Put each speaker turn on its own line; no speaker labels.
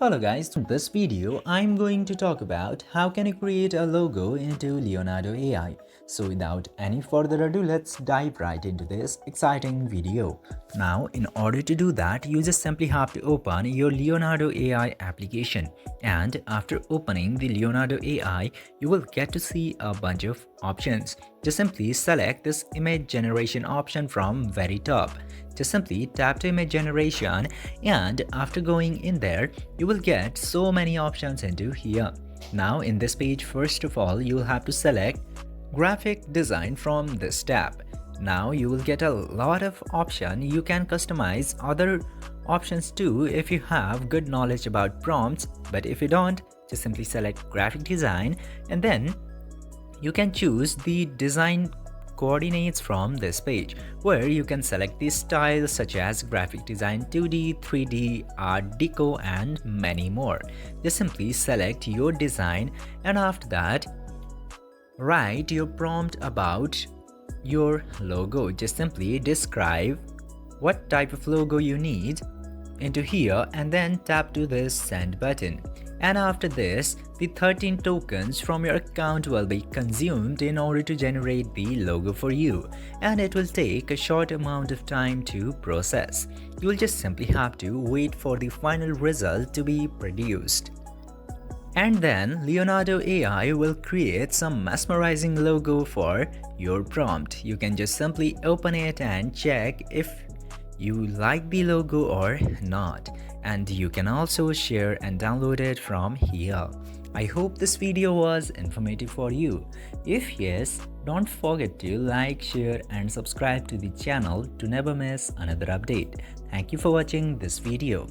Hello guys, in this video I'm going to talk about how can you create a logo into Leonardo AI. So without any further ado, let's dive right into this exciting video. Now in order to do that, you just simply have to open your Leonardo AI application, and after opening the Leonardo AI, you will get to see a bunch of options. Just simply select this image generation option from very top. Just simply tap to image generation, and after going in there, you will get so many options into here. Now in this page, first of all, you will have to select graphic design from this tab. Now you will get a lot of option. You can customize other options too if you have good knowledge about prompts, but if you don't, just simply select graphic design, and then you can choose the design coordinates from this page, where you can select these styles such as graphic design 2D, 3D, art deco, and many more. Just simply select your design, and after that write your prompt about your logo. Just simply describe what type of logo you need into here, and then tap to this send button. And after this, the 13 tokens from your account will be consumed in order to generate the logo for you, and it will take a short amount of time to process. You will just simply have to wait for the final result to be produced. And then Leonardo AI will create some mesmerizing logo for your prompt. You can just simply open it and check if you like the logo or not, and you can also share and download it from here. I hope this video was informative for you. If yes, don't forget to like, share and subscribe to the channel to never miss another update. Thank you for watching this video.